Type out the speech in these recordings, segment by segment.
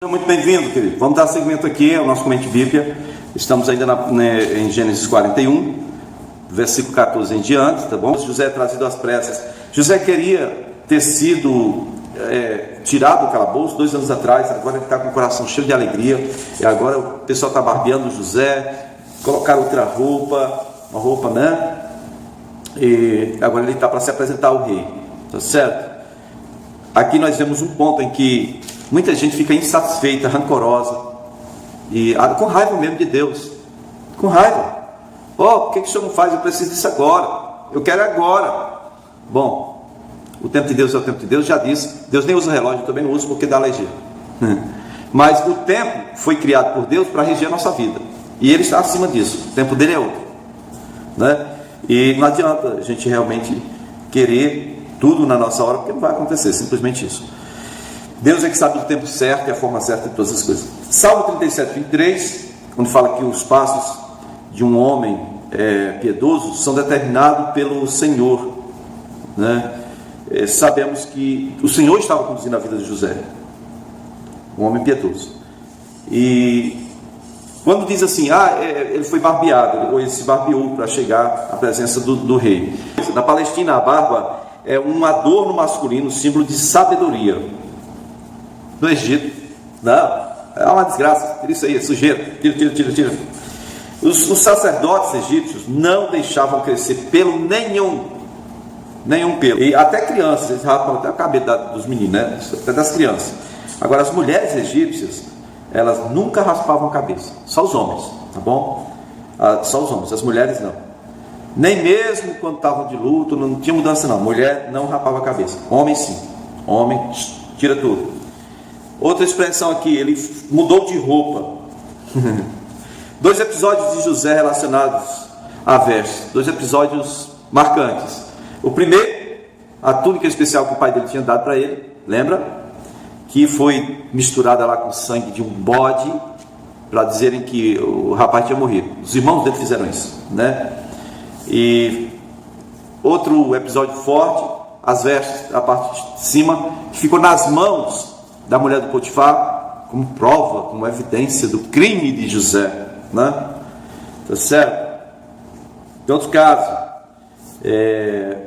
Muito bem-vindo, querido. Vamos dar seguimento aqui ao nosso Comente Bíblia. Estamos ainda em Gênesis 41, versículo 14 em diante, tá bom? José é trazido às pressas. José queria ter sido tirado do calabouço 2 anos atrás. Agora ele está com o coração cheio de alegria. E agora o pessoal está barbeando José, colocaram outra roupa, uma roupa, né? E agora ele está para se apresentar ao rei, tá certo? Aqui nós vemos um ponto em que muita gente fica insatisfeita, rancorosa e com raiva mesmo de Deus, com raiva. Por que o Senhor não faz? Eu preciso disso agora, eu quero agora. Bom, o tempo de Deus é o tempo de Deus, já disse. Deus nem usa relógio, eu também não uso porque dá alergia. Mas o tempo foi criado por Deus para reger a nossa vida, e Ele está acima disso. O tempo dele é outro, né? E não adianta a gente realmente querer tudo na nossa hora, porque não vai acontecer, simplesmente isso. Deus é que sabe o tempo certo e a forma certa de todas as coisas. Salmo 37, 23, onde fala que os passos de um homem piedoso são determinados pelo Senhor, né? Sabemos que o Senhor estava conduzindo a vida de José, um homem piedoso. E quando diz assim, ele foi barbeado, ou ele se barbeou para chegar à presença do rei. Na Palestina, a barba é um adorno masculino, símbolo de sabedoria. No Egito, não, é uma desgraça, tira isso aí, é sujeira, tira. Os sacerdotes egípcios não deixavam crescer pelo nenhum pelo, e até crianças, eles rapam até o cabelo dos meninos, né? Até das crianças. Agora, as mulheres egípcias, elas nunca raspavam a cabeça, só os homens, tá bom? Só os homens, as mulheres não, nem mesmo quando estavam de luto, não tinha mudança não. Mulher não rapava a cabeça, homem sim, homem tira tudo. Outra expressão aqui, ele mudou de roupa. 2 episódios de José relacionados a vestes, 2 episódios marcantes. O primeiro, a túnica especial que o pai dele tinha dado para ele, lembra? Que foi misturada lá com sangue de um bode, para dizerem que o rapaz tinha morrido. Os irmãos dele fizeram isso, né? E outro episódio forte, as vestes, a parte de cima, que ficou nas mãos da mulher do Potifar, como prova, como evidência do crime de José, né? Tá certo? Em outro caso, é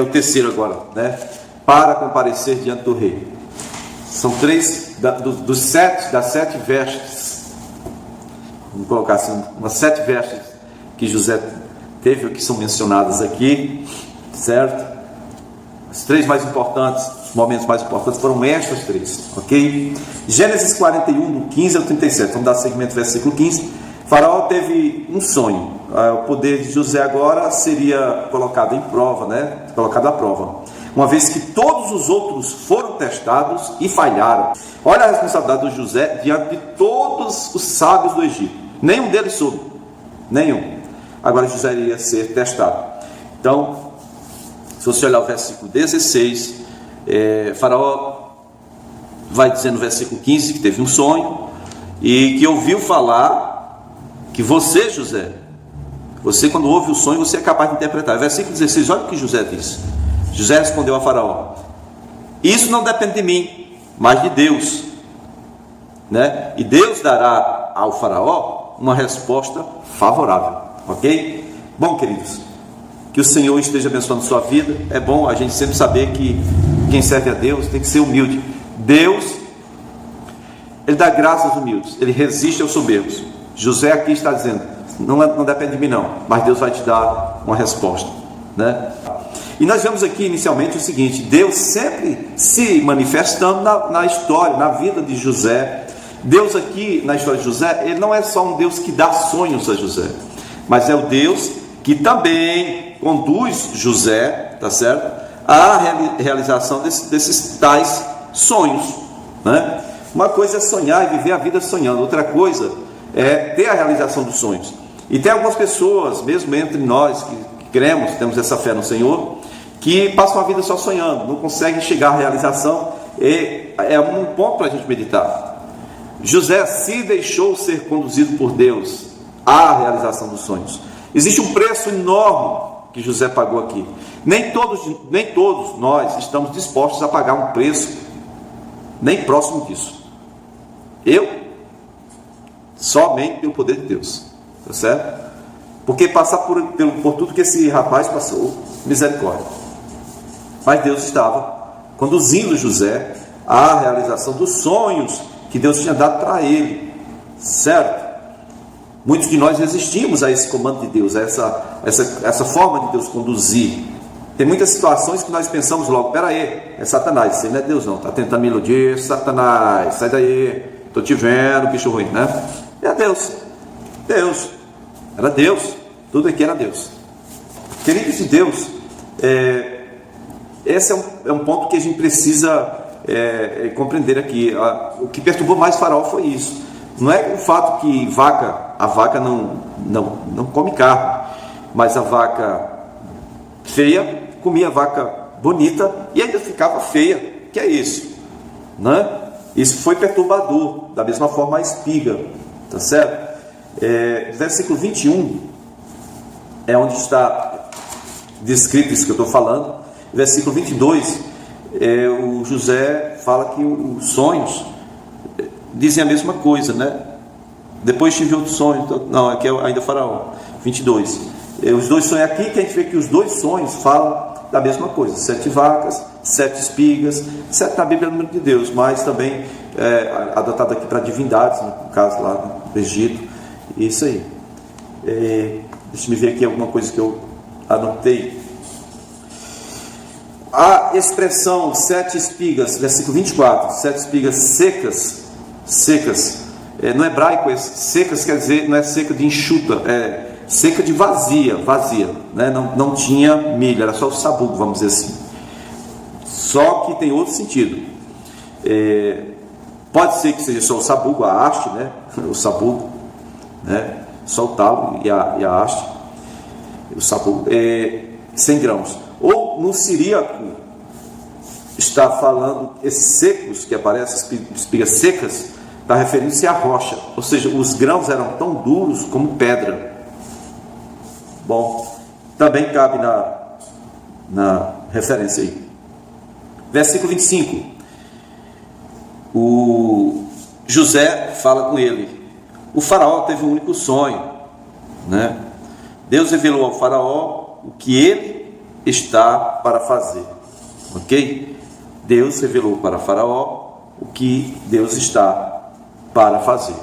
o terceiro agora, né? Para comparecer diante do rei. São 3 das 7 vestes, vamos colocar assim, umas 7 vestes que José teve, que são mencionadas aqui, certo? As 3 mais importantes, os momentos mais importantes foram estas 3, ok? Gênesis 41, do 15 ao 37, vamos dar seguimento ao versículo 15. Faraó teve um sonho. O poder de José agora seria colocado em prova, né? Colocado à prova, uma vez que todos os outros foram testados e falharam. Olha a responsabilidade do José diante de todos os sábios do Egito. Nenhum deles soube, nenhum. Agora José iria ser testado. Então, se você olhar o versículo 16, Faraó vai dizer no versículo 15 que teve um sonho e que ouviu falar que você, José, você quando ouve o sonho, você é capaz de interpretar. Versículo 16, olha o que José diz. José respondeu a Faraó: isso não depende de mim, mas de Deus, né? E Deus dará ao Faraó uma resposta favorável, ok? Bom, queridos, que o Senhor esteja abençoando a sua vida. É bom a gente sempre saber que quem serve a Deus tem que ser humilde. Deus, Ele dá graça aos humildes, Ele resiste aos soberbos. José aqui está dizendo, não depende de mim não, mas Deus vai te dar uma resposta, né? E nós vemos aqui inicialmente o seguinte: Deus sempre se manifestando na história, na vida de José. Deus aqui na história de José, Ele não é só um Deus que dá sonhos a José, mas é o Deus que também conduz José, tá certo? A realização desses tais sonhos, né? Uma coisa é sonhar e viver a vida sonhando, outra coisa é ter a realização dos sonhos. E tem algumas pessoas, mesmo entre nós que cremos, temos essa fé no Senhor, que passam a vida só sonhando, não conseguem chegar à realização. E é um ponto para a gente meditar. José se deixou ser conduzido por Deus à realização dos sonhos. Existe um preço enorme que José pagou aqui. Nem todos nós estamos dispostos a pagar um preço nem próximo disso. Somente pelo poder de Deus, tá certo? Porque passar por tudo que esse rapaz passou, misericórdia. Mas Deus estava conduzindo José à realização dos sonhos que Deus tinha dado para ele, certo? Muitos de nós resistimos a esse comando de Deus, a essa forma de Deus conduzir. Tem muitas situações que nós pensamos logo, peraí, é Satanás, isso aí não é Deus não, está tentando me iludir, Satanás, sai daí, estou te vendo, bicho ruim, né? É Deus, era Deus, tudo aqui era Deus. Queridos de Deus, esse é um ponto que a gente precisa compreender aqui. O que perturbou mais Faraó foi isso. Não é o fato que a vaca não come carne, mas a vaca feia comia a vaca bonita e ainda ficava feia. Que é isso? Né? Isso foi perturbador. Da mesma forma a espiga, tá certo? Versículo 21 é onde está descrito isso que eu estou falando. Versículo 22, o José fala que os sonhos dizem a mesma coisa, né? Depois tive outro sonho, não, aqui é ainda Faraó. 22, os dois sonhos aqui, que a gente vê que os dois sonhos falam da mesma coisa: 7 vacas, 7 espigas. 7 na Bíblia é o número de Deus, mas também adotado aqui para divindades, no caso lá no Egito. Isso aí. Deixa eu ver aqui alguma coisa que eu anotei. A expressão 7 espigas, versículo 24, 7 espigas secas, no hebraico secas quer dizer, não é seca de enxuta, é seca de vazia, né? Não tinha milho, era só o sabugo, vamos dizer assim. Só que tem outro sentido. Pode ser que seja só o sabugo, a haste, né? O sabugo, né? Só o talo e a haste, o sabugo, 100 grãos. Ou no siríaco está falando, esses secos que aparecem, espigas secas, está referindo-se à rocha, ou seja, os grãos eram tão duros como pedra. Bom, também cabe na referência aí. Versículo 25, o José fala com ele. O faraó teve um único sonho, né? Deus revelou ao faraó o que ele está para fazer, ok? Deus revelou para Faraó o que Deus está para fazer,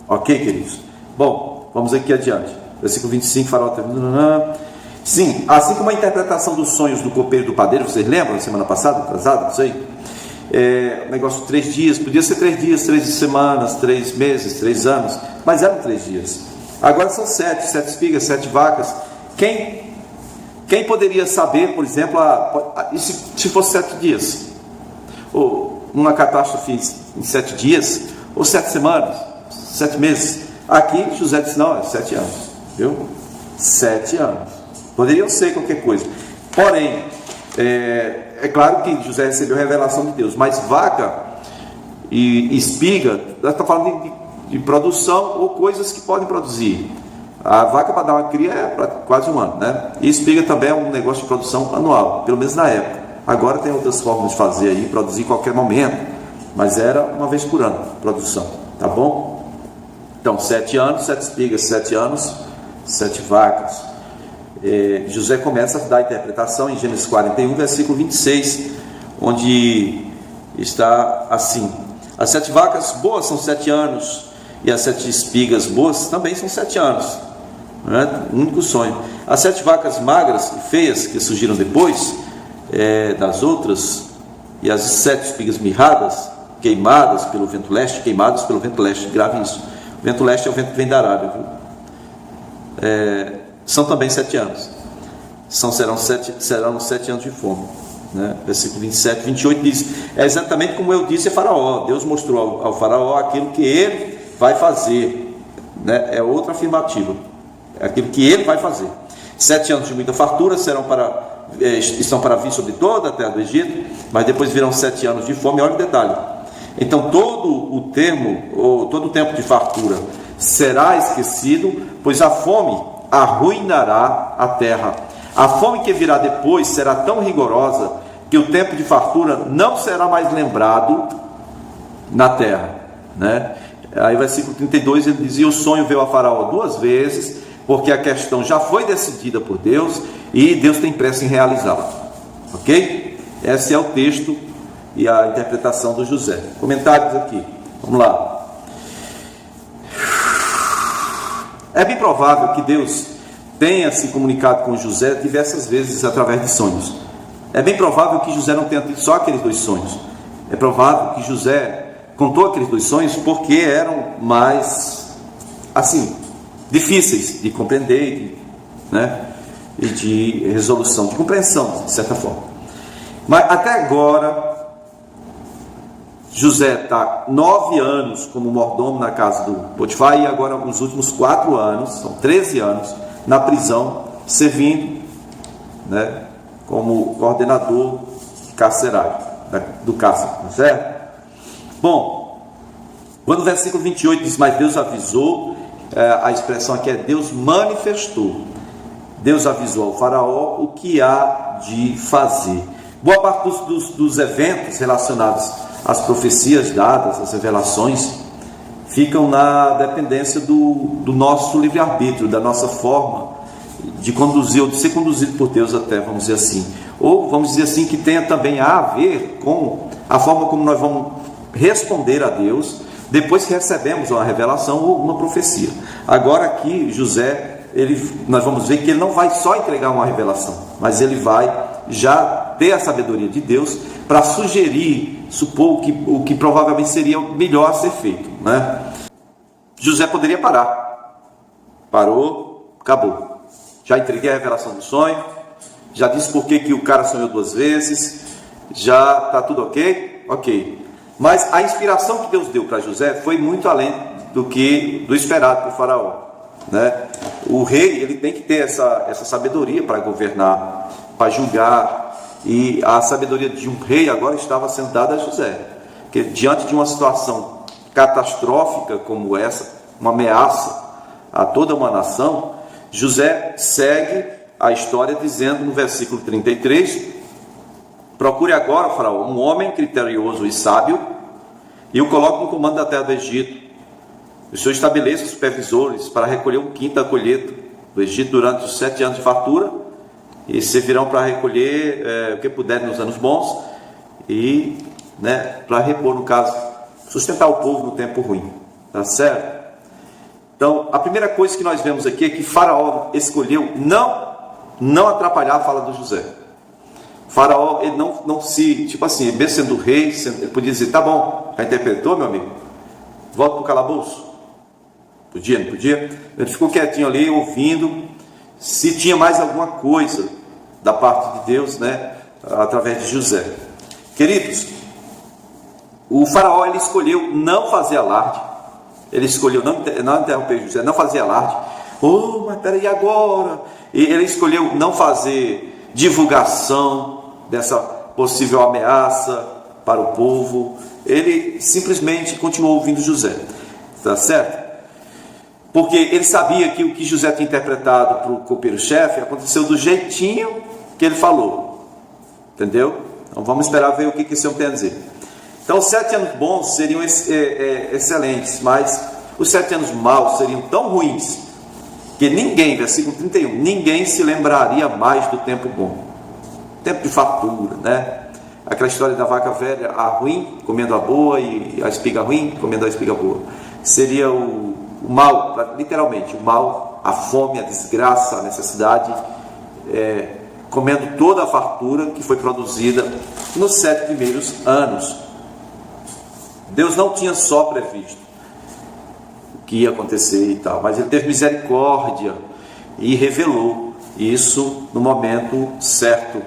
ok, queridos? Bom, vamos aqui adiante. Versículo 25, Faraó termina. Sim, assim como a interpretação dos sonhos do copeiro e do padeiro, vocês lembram, semana passada, atrasada, não sei? Negócio de 3 dias, podia ser 3 dias, 3 semanas, 3 meses, 3 anos, mas eram 3 dias. Agora são 7 espigas, 7 vacas. Quem poderia saber, por exemplo, se fosse 7 dias? Ou uma catástrofe em 7 dias? Ou 7 semanas? 7 meses? Aqui José disse, não, é 7 anos. Viu? 7 anos. Poderiam ser qualquer coisa. Porém, é claro que José recebeu a revelação de Deus, mas vaca e espiga, nós estamos falando de produção ou coisas que podem produzir. A vaca para dar uma cria é para quase um ano, né? E espiga também é um negócio de produção anual, pelo menos na época. Agora tem outras formas de fazer aí, produzir em qualquer momento, mas era uma vez por ano, produção, tá bom? Então, 7 anos, 7 espigas, 7 anos, 7 vacas. José começa a dar a interpretação em Gênesis 41, versículo 26, onde está assim: as 7 vacas boas são 7 anos, e as 7 espigas boas também são 7 anos. Um único sonho. As 7 vacas magras e feias que surgiram depois das outras, e as 7 espigas mirradas, queimadas pelo vento leste, grave isso. O vento leste é o vento que vem da Arábia, viu? São também 7 anos. Serão 7 anos de fome, né? Versículo 27, 28 diz: é exatamente como eu disse a Faraó. Deus mostrou ao Faraó aquilo que ele vai fazer, né? É outra afirmativa, é aquilo que ele vai fazer. 7 anos de muita fartura estão para vir sobre toda a terra do Egito, mas depois virão 7 anos de fome. Olha o detalhe. Então todo o tempo de fartura será esquecido, pois a fome arruinará a terra. A fome que virá depois será tão rigorosa que o tempo de fartura não será mais lembrado, na terra, né? Aí versículo 32 ele dizia: o sonho veio a Faraó 2 vezes, porque a questão já foi decidida por Deus e Deus tem pressa em realizá-la. Ok? Esse é o texto e a interpretação do José. Comentários aqui, vamos lá. É bem provável que Deus tenha se comunicado com José diversas vezes através de sonhos. É bem provável que José não tenha tido só aqueles 2 sonhos. É provável que José contou aqueles 2 sonhos porque eram mais, assim, difíceis de compreender, né? E de resolução, de compreensão, de certa forma. Mas até agora, José está 9 anos como mordomo na casa do Potifar e agora nos últimos 4 anos, são 13 anos, na prisão, servindo, né, como coordenador carcerário, do cárcere, certo? Bom, quando o versículo 28 diz: mas Deus avisou, a expressão aqui é Deus manifestou. Deus avisou ao faraó o que há de fazer. Boa parte dos eventos relacionados às profecias dadas, às revelações, ficam na dependência do nosso livre-arbítrio, da nossa forma de conduzir, ou de ser conduzido por Deus até, vamos dizer assim. Ou vamos dizer assim, que tenha também a ver com a forma como nós vamos responder a Deus depois que recebemos uma revelação ou uma profecia. Agora aqui, José, nós vamos ver que ele não vai só entregar uma revelação, mas ele vai já ter a sabedoria de Deus para sugerir, supor o que provavelmente seria o melhor a ser feito, né? José poderia parar. Parou, acabou. Já entreguei a revelação do sonho, já disse por que o cara sonhou 2 vezes, já está tudo ok? Ok. Mas a inspiração que Deus deu para José foi muito além do esperado por Faraó, né? O rei, ele tem que ter essa sabedoria para governar, para julgar, e a sabedoria de um rei agora estava sendo dada a José, que diante de uma situação catastrófica como essa, uma ameaça a toda uma nação, José segue a história dizendo no versículo 33: procure agora, Faraó, um homem criterioso e sábio, e o coloque no comando da terra do Egito. O Senhor estabeleça supervisores para recolher 1/5 da colheita do Egito durante os 7 anos de fartura, e servirão para recolher o que puderem nos anos bons, e, né, para repor, no caso, sustentar o povo no tempo ruim. Tá certo? Então, a primeira coisa que nós vemos aqui é que Faraó escolheu não atrapalhar a fala do José. Faraó, ele não se, tipo assim, mesmo sendo rei, ele podia dizer: tá bom, já interpretou, meu amigo? Volta para o calabouço. Podia, não podia? Ele ficou quietinho ali, ouvindo se tinha mais alguma coisa da parte de Deus, né, através de José. Queridos, o Faraó, ele escolheu não fazer alarde. Ele escolheu não interromper José, não fazer alarde. Oh, mas peraí, agora? E ele escolheu não fazer divulgação dessa possível ameaça para o povo. Ele simplesmente continuou ouvindo José. Tá certo? Porque ele sabia que o que José tinha interpretado para o copeiro-chefe aconteceu do jeitinho que ele falou. Entendeu? Então vamos esperar ver o que esse homem tem a dizer. Então os 7 anos bons seriam excelentes, mas os 7 anos maus seriam tão ruins que ninguém, versículo 31, ninguém se lembraria mais do tempo bom. Tempo de fartura, né? Aquela história da vaca velha, a ruim comendo a boa e a espiga ruim comendo a espiga boa. Seria o mal, literalmente, o mal, a fome, a desgraça, a necessidade, comendo toda a fartura que foi produzida nos 7 primeiros anos. Deus não tinha só previsto o que ia acontecer e tal, mas Ele teve misericórdia e revelou isso no momento certo.